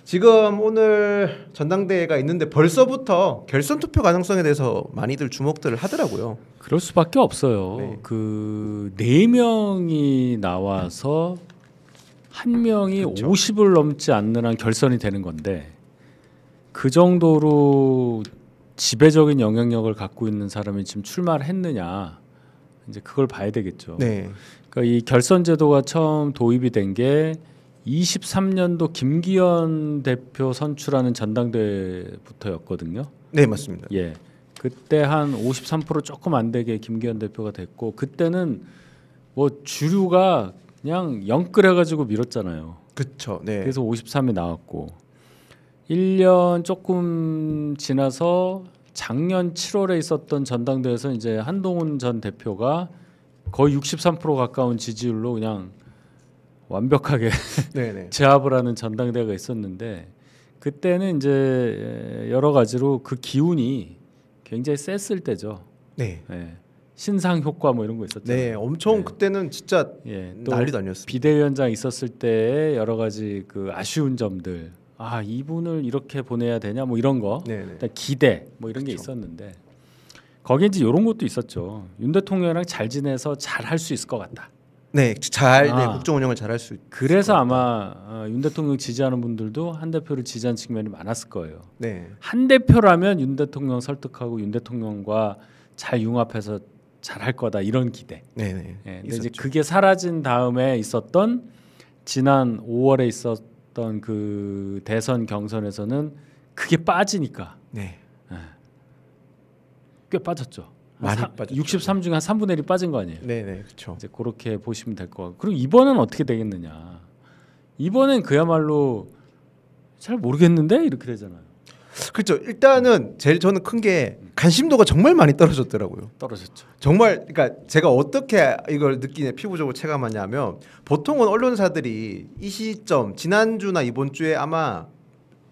지금 오늘 전당대회가 있는데 벌써부터 결선 투표 가능성에 대해서 많이들 주목들을 하더라고요. 그럴 수밖에 없어요. 네. 그 4명이 나와서 한 명이 그쵸. 50을 넘지 않는 한 결선이 되는 건데 그 정도로 지배적인 영향력을 갖고 있는 사람이 지금 출마를 했느냐 이제 그걸 봐야 되겠죠. 네. 그러니까 이 결선 제도가 처음 도입이 된 게 23년도 김기현 대표 선출하는 전당대회부터였거든요. 네, 맞습니다. 예. 그때 한 53% 조금 안 되게 김기현 대표가 됐고 그때는 뭐 주류가 그냥 영끌해 가지고 밀었잖아요. 그렇죠. 네. 그래서 53이 나왔고 1년 조금 지나서 작년 7월에 있었던 전당대회에서 이제 한동훈 전 대표가 거의 63% 가까운 지지율로 그냥 완벽하게 네네. 제압을 하는 전당대회가 있었는데 그때는 이제 여러 가지로 그 기운이 굉장히 셌을 때죠. 네. 예. 신상 효과 뭐 이런 거 있었죠. 네, 엄청 네. 그때는 진짜 예. 또 난리도 아니었습니다. 비대위원장 있었을 때의 여러 가지 그 아쉬운 점들. 아 이분을 이렇게 보내야 되냐 뭐 이런 거. 네네. 기대 뭐 이런 게 그쵸. 있었는데 거기에 이제 이런 것도 있었죠. 윤 대통령이랑 잘 지내서 잘 할 수 있을 것 같다. 네, 잘 네, 아. 국정 운영을 잘 할 수. 그래서 아마 윤 대통령 지지하는 분들도 한 대표를 지지한 측면이 많았을 거예요. 네. 한 대표라면 윤 대통령 설득하고 윤 대통령과 잘 융합해서 잘 할 거다 이런 기대. 네네. 예, 근데 있었죠. 이제 그게 사라진 다음에 있었던 지난 5월에 있었던 그 대선 경선에서는 그게 빠지니까 네. 꽤 빠졌죠. 많이 빠졌죠. 63 중에 한 3분의 1이 빠진 거 아니에요. 네네. 그렇죠. 이제 그렇게 보시면 될 것 같고 그리고 이번은 어떻게 되겠느냐. 이번엔 그야말로 잘 모르겠는데 이렇게 되잖아요. 그렇죠. 일단은 제일 저는 큰 게 관심도가 정말 많이 떨어졌더라고요. 떨어졌죠. 정말 그러니까 제가 어떻게 이걸 느끼냐 피부적으로 체감하냐면 보통은 언론사들이 이 시점 지난주나 이번 주에 아마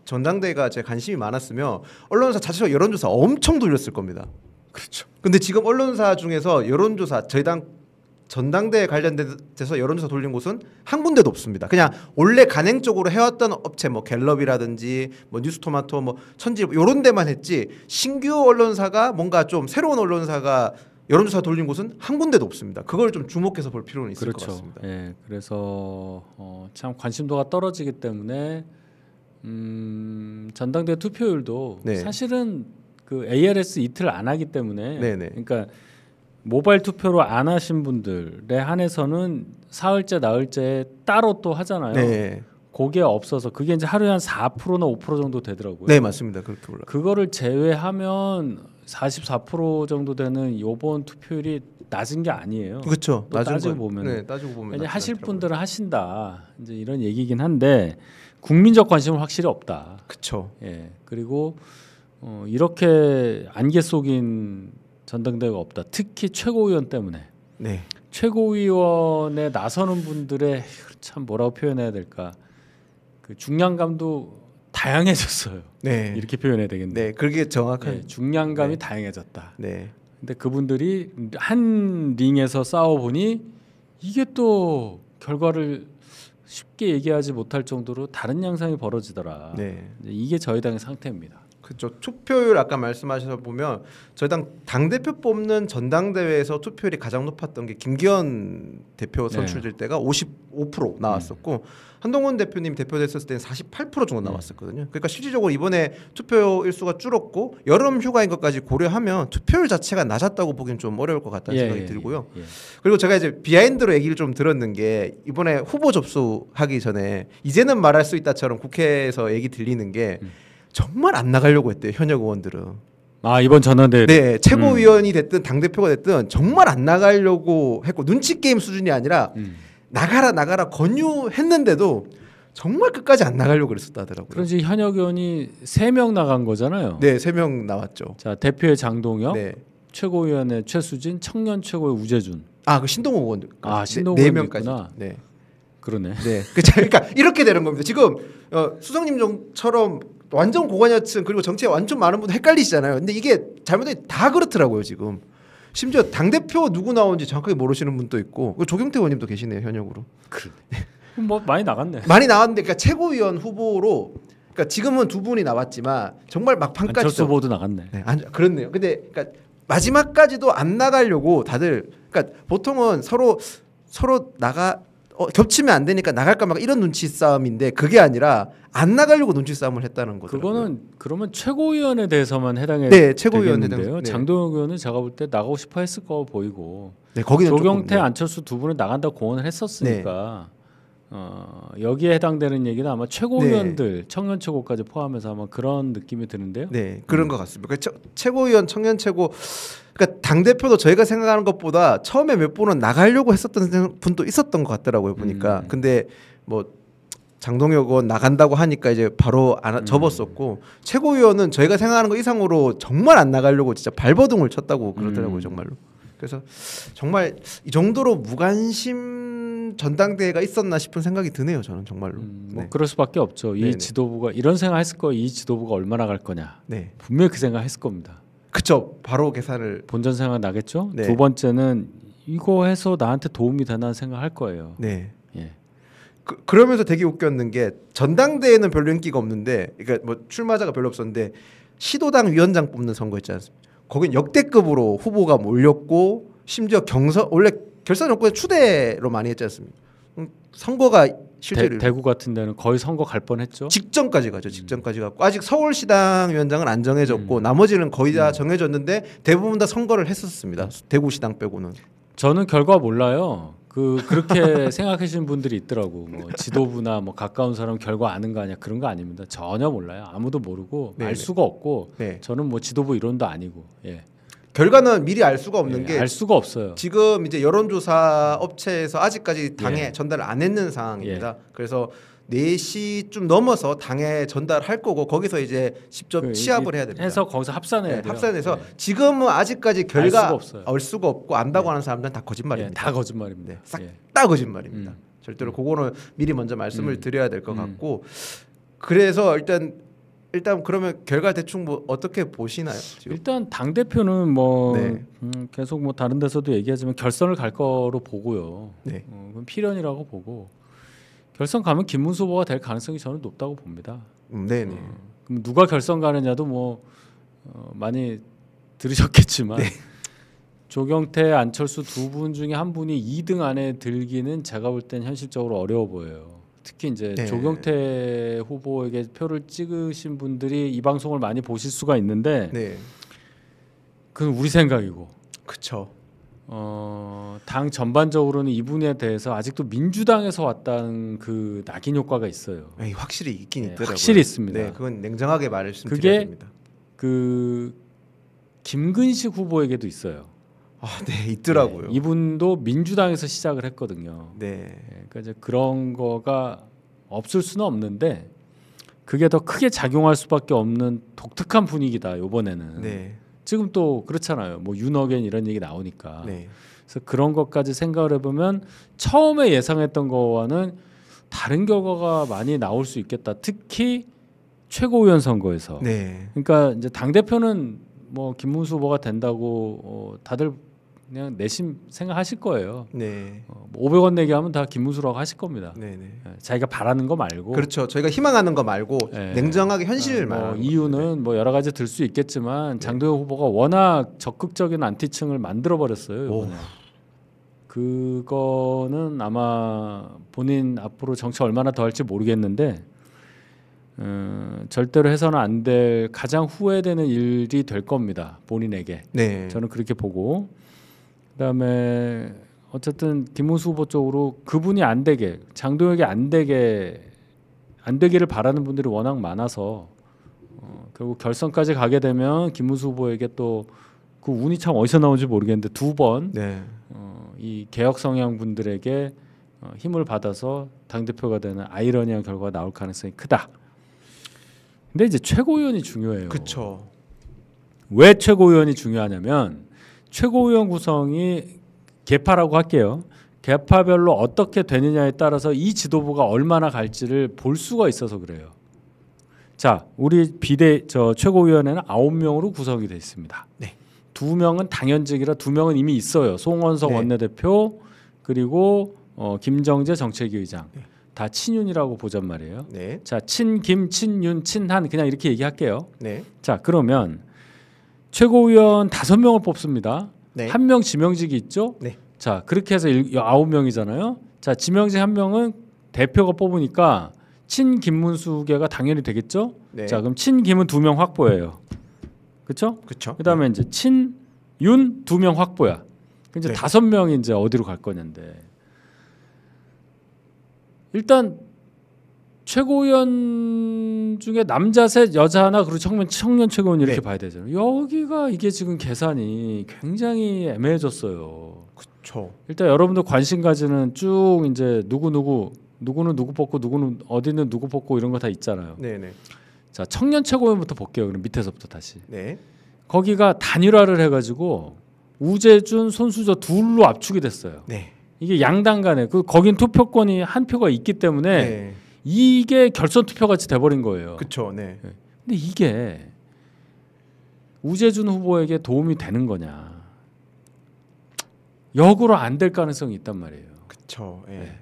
전당대회가 제 관심이 많았으면 언론사 자체가 여론조사 엄청 돌렸을 겁니다. 그렇죠. 근데 지금 언론사 중에서 여론조사 저희 당 전당대회 관련돼서 여론조사 돌린 곳은 한 군데도 없습니다. 그냥 원래 간행적으로 해왔던 업체 뭐 갤럽이라든지 뭐 뉴스토마토 뭐 천지 이런 데만 했지 신규 언론사가 뭔가 좀 새로운 언론사가 여론조사 돌린 곳은 한 군데도 없습니다. 그걸 좀 주목해서 볼 필요는 있을 그렇죠. 것 같습니다. 예, 그래서 참 관심도가 떨어지기 때문에 전당대회 투표율도 네. 사실은 그 ARS 이틀 안 하기 때문에 네네. 그러니까 모바일 투표로 안 하신 분들에 한해서는 사흘째 나흘째 따로 또 하잖아요. 네. 그게 없어서 그게 이제 하루에 한 4%나 5% 정도 되더라고요. 네 맞습니다. 그렇게 올라. 그거를 제외하면 44% 정도 되는 이번 투표율이 낮은 게 아니에요. 그렇죠. 또 따지고 보면 네, 따지고 보면 이제 하실 낮더라고요. 분들은 하신다. 이제 이런 얘기긴 한데 국민적 관심은 확실히 없다. 그렇죠. 예. 그리고 이렇게 안개 속인 전당대회가 없다. 특히 최고위원 때문에. 네. 최고위원에 나서는 분들의 참 뭐라고 표현해야 될까? 그 중량감도 다양해졌어요. 네. 이렇게 표현해야 되겠네요. 네, 그게 정확한. 네, 중량감이 네. 다양해졌다. 네. 근데 그분들이 한 링에서 싸워 보니 이게 또 결과를 쉽게 얘기하지 못할 정도로 다른 양상이 벌어지더라. 네. 이제 이게 저희 당의 상태입니다. 그렇죠. 투표율 아까 말씀하셔서 보면 저희 당 대표 뽑는 전당대회에서 투표율이 가장 높았던 게 김기현 대표 선출될 때가 55% 나왔었고 한동훈 대표님 대표됐을 때는 48% 정도 나왔었거든요. 그러니까 실질적으로 이번에 투표 일수가 줄었고 여름 휴가인 것까지 고려하면 투표율 자체가 낮았다고 보기엔 좀 어려울 것 같다는 생각이 들고요. 그리고 제가 이제 비하인드로 얘기를 좀 들었는 게 이번에 후보 접수하기 전에 이제는 말할 수 있다처럼 국회에서 얘기 들리는 게 정말 안 나가려고 했대요. 현역 의원들은. 아 이번 전원대회. 네, 최고위원이 됐든 당 대표가 됐든 정말 안 나가려고 했고 눈치 게임 수준이 아니라 나가라 권유했는데도 정말 끝까지 안 나가려고 그랬었다더라고요. 그런지 현역 의원이 3명 나간 거잖아요. 네, 3명 나왔죠. 자 대표의 장동혁, 네. 최고위원의 최수진, 청년 최고의 우재준. 아, 그 신동호 의원. 아, 신동호 네 의원도 명까지. 있구나. 네. 그러네. 네. 그러니까 이렇게 되는 겁니다. 지금 수석님처럼 완전 고관여층 그리고 정치에 완전 많은 분들 헷갈리시잖아요. 근데 이게 잘못된 다 그렇더라고요 지금. 심지어 당 대표 누구 나오는지 정확하게 모르시는 분도 있고 조경태 의원님도 계시네요 현역으로. 그러네. 뭐 많이 나갔네. 많이 나왔는데 그러니까 최고위원 후보로 그러니까 지금은 두 분이 나왔지만 정말 막판까지 안철수 후보도 나갔네. 네, 그렇네요. 근데 그러니까 마지막까지도 안 나가려고 다들 그러니까 보통은 서로 겹치면 안 되니까 나갈까 막 이런 눈치 싸움인데 그게 아니라 안 나가려고 눈치 싸움을 했다는 거죠. 그거는 그러면 최고위원에 대해서만 해당해 네, 최고위원 되겠는데요. 네. 장동혁 의원은 제가 볼 때 나가고 싶어 했을 거 보이고 네, 거기는 조경태, 조금, 안철수 두 분은 나간다고 공언을 했었으니까 여기에 해당되는 얘기는 아마 최고위원들 청년 최고까지 포함해서 아마 그런 느낌이 드는데요. 네, 그런 것 같습니다. 그러니까 최고위원, 청년 최고, 그러니까 당 대표도 저희가 생각하는 것보다 처음에 몇 분은 나가려고 했었던 분도 있었던 것 같더라고요 보니까. 근데 뭐 장동혁 의원 나간다고 하니까 이제 바로 접었었고 최고위원은 저희가 생각하는 것 이상으로 정말 안 나가려고 진짜 발버둥을 쳤다고 그러더라고요 정말로. 그래서 정말 이 정도로 무관심 전당대회가 있었나 싶은 생각이 드네요 저는 정말로. 뭐 그럴 수밖에 없죠. 이 네네. 지도부가 이런 생각했을 거예요. 이 지도부가 얼마나 갈 거냐. 네, 분명히 그 생각했을 겁니다. 그쵸. 바로 계산을. 본전 생각 나겠죠. 네. 두 번째는 이거 해서 나한테 도움이 되나 생각할 거예요. 네. 예. 그러면서 되게 웃겼는 게 전당대회는 별로 인기가 없는데, 그러니까 뭐 출마자가 별로 없었는데 시도당 위원장 뽑는 선거 있지 않습니까? 거긴 역대급으로 후보가 몰렸고 심지어 원래 결선 여권에 추대로 많이 했지 않습니까? 선거가 실제로 대구 같은 데는 거의 선거 갈 뻔했죠. 직전까지 가죠. 직전까지 갔고 아직 서울시당 위원장은 안 정해졌고 나머지는 거의 다 정해졌는데 대부분 다 선거를 했었습니다. 대구시당 빼고는. 저는 결과 몰라요. 그렇게 생각하시는 분들이 있더라고. 뭐 지도부나 뭐 가까운 사람 결과 아는 거 아니야? 그런 거 아닙니다. 전혀 몰라요. 아무도 모르고 네네. 알 수가 없고 네. 저는 뭐 지도부 이론도 아니고 예. 결과는 미리 알 수가 없는 게 알 수가 없어요. 지금 이제 여론조사 업체에서 아직까지 당에 전달을 안 했는 상황입니다. 그래서 4시쯤 넘어서 당에 전달할 거고 거기서 이제 직접 취합을 해야 됩니다. 해서 거기서 합산해야 돼요. 합산해서 네. 지금은 아직까지 결과 없어요. 알 수가 없고 안다고 하는 사람들은 다 거짓말입니다. 다 거짓말입니다. 네, 싹 다 거짓말입니다. 절대로 그거는 미리 먼저 말씀을 드려야 될 것 같고 그래서 일단 그러면 결과 대충 뭐 어떻게 보시나요? 지금? 일단 당 대표는 뭐 네. 계속 뭐 다른 데서도 얘기하지만 결선을 갈 거로 보고요. 네. 그건 필연이라고 보고 결선 가면 김문수 후보가 될 가능성이 저는 높다고 봅니다. 네네. 그럼 누가 결선 가느냐도 뭐 많이 들으셨겠지만 조경태, 안철수 두 분 중에 한 분이 2등 안에 들기는 제가 볼 땐 현실적으로 어려워 보여요. 특히 이제 조경태 후보에게 표를 찍으신 분들이 이 방송을 많이 보실 수가 있는데 그건 우리 생각이고 그렇죠. 당 전반적으로는 이분에 대해서 아직도 민주당에서 왔다는 그 낙인 효과가 있어요. 확실히 있긴 있더라고요. 확실히 있습니다. 네, 그건 냉정하게 말씀드려야 그게 됩니다. 그 김근식 후보에게도 있어요. 네, 있더라고요. 네, 이분도 민주당에서 시작을 했거든요. 네. 그러니까 이제 그런 거가 없을 수는 없는데 그게 더 크게 작용할 수밖에 없는 독특한 분위기다 이번에는. 네. 지금 또 그렇잖아요. 뭐 윤어겐 이런 얘기 나오니까. 네. 그래서 그런 것까지 생각을 해보면 처음에 예상했던 거와는 다른 결과가 많이 나올 수 있겠다. 특히 최고위원 선거에서. 네. 그러니까 이제 당 대표는 뭐 김문수 후보가 된다고 다들 그냥 내심 생각하실 거예요. 네. 뭐 500원 내기 하면 다 김문수라고 하실 겁니다. 네, 네. 자기가 바라는 거 말고. 그렇죠. 저희가 희망하는 거 말고 냉정하게 현실을 뭐 말하는 이유는 뭐 여러 가지 들 수 있겠지만 장동혁 후보가 워낙 적극적인 안티층을 만들어 버렸어요. 이번에. 그거는 아마 본인 앞으로 정치 얼마나 더 할지 모르겠는데 절대로 해서는 안 될 가장 후회되는 일이 될 겁니다. 본인에게. 네. 저는 그렇게 보고 그다음에 어쨌든 김문수 후보 쪽으로 그분이 안 되게 장동혁이 안 되기를 바라는 분들이 워낙 많아서 결국 결선까지 가게 되면 김문수 후보에게 또 그 운이 참 어디서 나온지 모르겠는데 두 번 이 개혁 성향 분들에게 힘을 받아서 당 대표가 되는 아이러니한 결과가 나올 가능성이 크다. 근데 이제 최고위원이 중요해요. 그렇죠. 왜 최고위원이 중요하냐면 최고위원 구성이 계파라고 할게요. 계파별로 어떻게 되느냐에 따라서 이 지도부가 얼마나 갈지를 볼 수가 있어서 그래요. 자, 우리 최고위원회는 9명으로 구성이 되어 있습니다. 네. 2명은 당연직이라 2명은 이미 있어요. 송원석 원내대표 그리고 김정재 정책위 의장. 다 친윤이라고 보잔 말이에요. 네. 자, 친김, 친윤, 친한 그냥 이렇게 얘기할게요. 네. 자, 그러면 최고위원 5명을 뽑습니다. 네. 1명 지명직이 있죠. 네. 자, 그렇게 해서 9명이잖아요. 자, 지명직 1명은 대표가 뽑으니까 친김문수계가 당연히 되겠죠. 네. 자, 그럼 친김은 2명 확보예요. 그렇죠? 그렇죠. 그다음에 이제 친윤 2명 확보야. 이제 네. 5명이 이제 어디로 갈 거냐인데 일단 최고위원 중에 남자 셋 여자 하나 그리고 청년 최고위원 이렇게 네. 봐야 되잖아요. 여기가 이게 지금 계산이 굉장히 애매해졌어요. 그렇죠. 일단 여러분들 관심 가지는 쭉 이제 누구는 누구 뽑고 누구는 어디는 누구 뽑고 이런 거 다 있잖아요. 네네. 자, 청년 최고위원부터 볼게요. 그럼 밑에서부터 다시. 네. 거기가 단일화를 해가지고 우재준, 손수저 둘로 압축이 됐어요. 네. 이게 양당 간에 거긴 투표권이 한 표가 있기 때문에 네. 이게 결선 투표 같이 돼버린 거예요. 그렇죠. 네. 근데 이게 우재준 후보에게 도움이 되는 거냐? 역으로 안 될 가능성이 있단 말이에요. 그렇죠. 예. 네.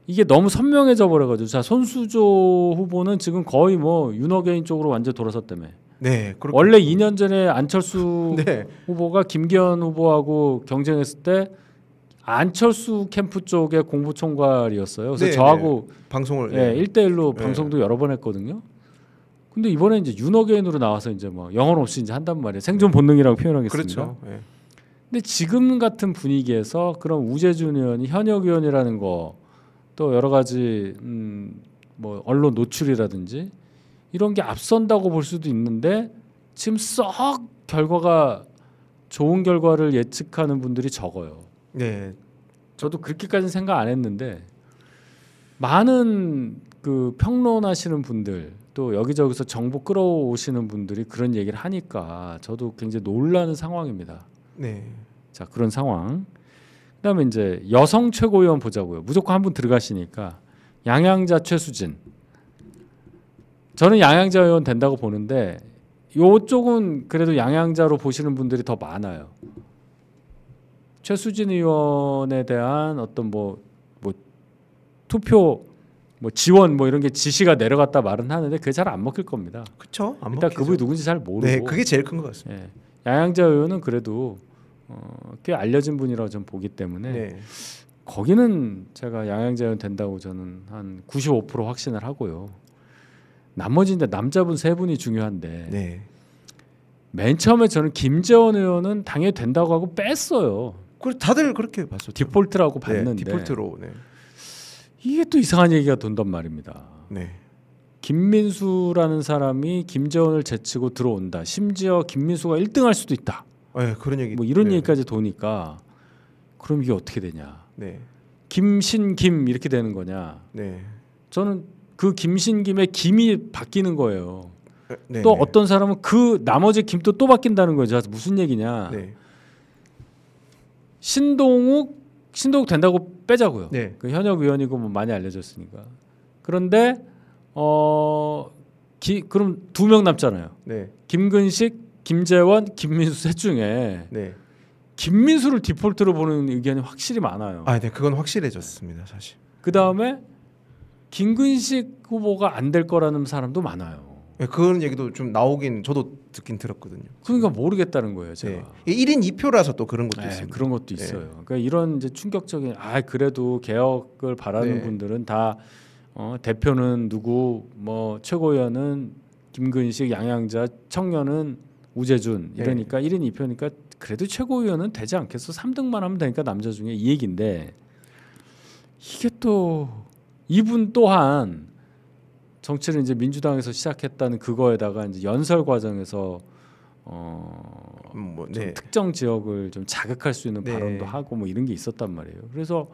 이게 너무 선명해져 버려가지고 자 손수조 후보는 지금 거의 뭐 윤호개인 쪽으로 완전 돌아섰다며. 네. 원래 2년 전에 안철수 네. 후보가 김기현 후보하고 경쟁했을 때 안철수 캠프 쪽의 공보총괄이었어요. 그래서 네, 저하고 방송을 예, 1대1로 네. 방송도 여러 번 했거든요. 근데 이번에 이제 윤호개인으로 나와서 이제 뭐 영혼 없이 이제 한단 말이에요. 생존 본능이라고 표현하겠습니다. 그렇죠. 예. 근데 지금 같은 분위기에서 그런 우재준 의원이 현역 의원이라는 거 또 여러 가지 뭐 언론 노출이라든지 이런 게 앞선다고 볼 수도 있는데 지금 썩 결과가 좋은 결과를 예측하는 분들이 적어요. 네. 저도 그렇게까지는 생각 안 했는데 많은 그 평론하시는 분들 또 여기저기서 정보 끌어오시는 분들이 그런 얘기를 하니까 저도 굉장히 놀라는 상황입니다. 네. 자, 그런 상황. 그다음에 이제 여성 최고위원 보자고요. 무조건 한 분 들어가시니까 양양자 최수진. 저는 양양자 의원 된다고 보는데 요쪽은 그래도 양양자로 보시는 분들이 더 많아요. 최수진 의원에 대한 어떤 뭐 투표 뭐 지원 뭐 이런 게 지시가 내려갔다 말은 하는데 그게 잘 안 먹힐 겁니다. 그렇죠. 안 일단 먹히죠. 그분이 누군지 잘 모르고. 네, 그게 제일 큰 것 같습니다. 예. 양양자 의원은 그래도 꽤 알려진 분이라고 좀 보기 때문에 네. 거기는 제가 양양자 의원 된다고 저는 한 95% 확신을 하고요. 나머지 이제 남자분 3분이 중요한데 네. 맨 처음에 저는 김재원 의원은 당연히 된다고 하고 뺐어요. 그 다들 그렇게 봤었죠. 디폴트라고 네, 봤는데 디폴트로. 네. 이게 또 이상한 얘기가 돈단 말입니다. 네. 김민수라는 사람이 김재원을 제치고 들어온다. 심지어 김민수가 1등할 수도 있다. 네, 그런 얘기. 뭐 이런 네. 얘기까지 도니까 그럼 이게 어떻게 되냐? 네. 김신김 이렇게 되는 거냐? 네. 저는 그 김신김의 김이 바뀌는 거예요. 네. 또 네. 어떤 사람은 그 나머지 김도 또 바뀐다는 거죠. 무슨 얘기냐? 네. 신동욱 된다고 빼자고요. 네. 그 현역 의원이고 뭐 많이 알려졌으니까. 그런데 그럼 2명 남잖아요. 네. 김근식, 김재원, 김민수 셋 중에 네. 김민수를 디폴트로 보는 의견이 확실히 많아요. 아, 네. 그건 확실해졌습니다, 사실. 그 다음에 김근식 후보가 안 될 거라는 사람도 많아요. 네, 그런 얘기도 좀 나오긴 저도 듣긴 들었거든요. 그러니까 모르겠다는 거예요, 제가. 네. 1인 2표라서 또 그런 것도 네, 있습니다. 그런 것도 있어요. 그러니까 이런 이제 충격적인 그래도 개혁을 바라는 네. 분들은 다 대표는 누구, 뭐 최고위원은 김근식, 양양자, 청년은 우재준 이러니까 1인 2표니까 그래도 최고위원은 되지 않겠어? 3등만 하면 되니까 남자 중에 이 얘기인데 이게 또 이분 또한 정치를 이제 민주당에서 시작했다는 그거에다가 이제 연설 과정에서 뭐, 좀 네. 특정 지역을 좀 자극할 수 있는 네. 발언도 하고 뭐 이런 게 있었단 말이에요. 그래서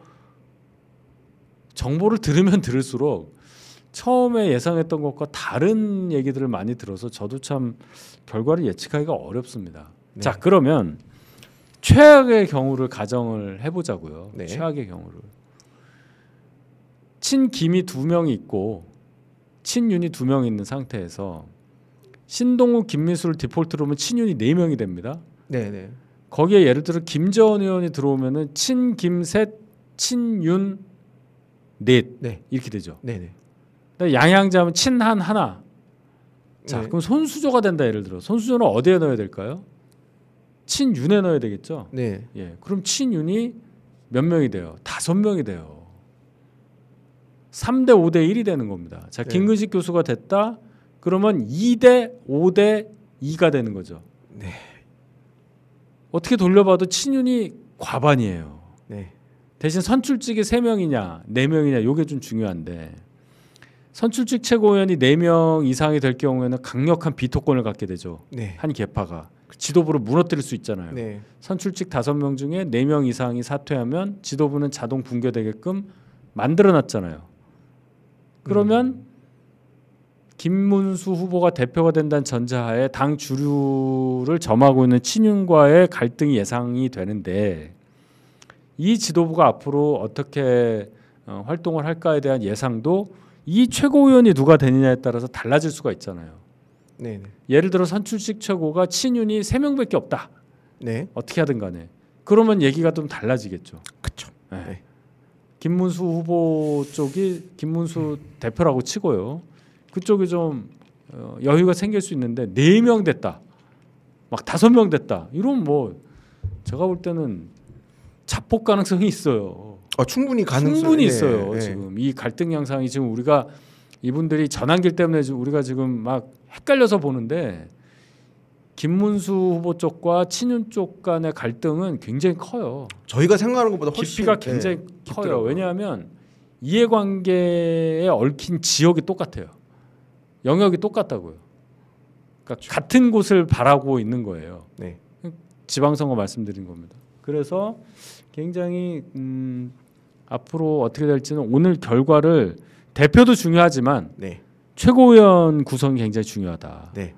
정보를 들으면 들을수록 처음에 예상했던 것과 다른 얘기들을 많이 들어서 저도 참 결과를 예측하기가 어렵습니다. 네. 자, 그러면 최악의 경우를 가정을 해보자고요. 네. 최악의 경우를. 친김이 2명이 있고 친윤이 2명 있는 상태에서 신동욱, 김민수를 디폴트로 하면 친윤이 4명이 됩니다. 네, 네. 거기에 예를 들어 김재원 의원이 들어오면은 친김 셋, 친윤 넷 네. 이렇게 되죠. 네네. 양양자면 친한 하나. 자, 네. 그럼 손수조가 된다 예를 들어. 손수조는 어디에 넣어야 될까요? 친윤에 넣어야 되겠죠. 네. 예, 그럼 친윤이 몇 명이 돼요? 5명이 돼요. 3대 5대 1이 되는 겁니다. 자, 네. 김근식 교수가 됐다. 그러면 2대 5대 2가 되는 거죠. 네. 어떻게 돌려봐도 친윤이 과반이에요. 네. 대신 선출직이 3명이냐 4명이냐 이게 좀 중요한데 선출직 최고위원이 4명 이상이 될 경우에는 강력한 비토권을 갖게 되죠. 네. 한 계파가. 지도부를 무너뜨릴 수 있잖아요. 네. 선출직 5명 중에 4명 이상이 사퇴하면 지도부는 자동 붕괴되게끔 만들어놨잖아요. 그러면 김문수 후보가 대표가 된다는 전제하에 당 주류를 점하고 있는 친윤과의 갈등이 예상이 되는데 이 지도부가 앞으로 어떻게 활동을 할까에 대한 예상도 이 최고위원이 누가 되느냐에 따라서 달라질 수가 있잖아요. 네. 예를 들어 선출직 최고가 친윤이 3명밖에 없다. 네. 어떻게 하든 간에. 그러면 얘기가 좀 달라지겠죠. 그렇죠. 네. 네. 김문수 후보 쪽이 김문수 대표라고 치고요. 그쪽이 좀 여유가 생길 수 있는데 4명 됐다. 막 5명 됐다. 이러면 뭐 제가 볼 때는 자폭 가능성이 있어요. 충분히 가능성이 충분히 있어요. 네. 지금 이 갈등 양상이 지금 우리가 이분들이 전환길 때문에 우리가 지금 막 헷갈려서 보는데 김문수 후보 쪽과 친윤 쪽 간의 갈등은 굉장히 커요. 저희가 생각하는 것보다 훨씬 깊이가 굉장히 커요. 깊더라고요. 왜냐하면 이해관계에 얽힌 지역이 똑같아요. 영역이 똑같다고요. 그러니까 같은 곳을 바라고 있는 거예요. 네. 지방선거 말씀드린 겁니다. 그래서 굉장히 앞으로 어떻게 될지는 오늘 결과를 대표도 중요하지만 네. 최고위원 구성이 굉장히 중요하다. 네.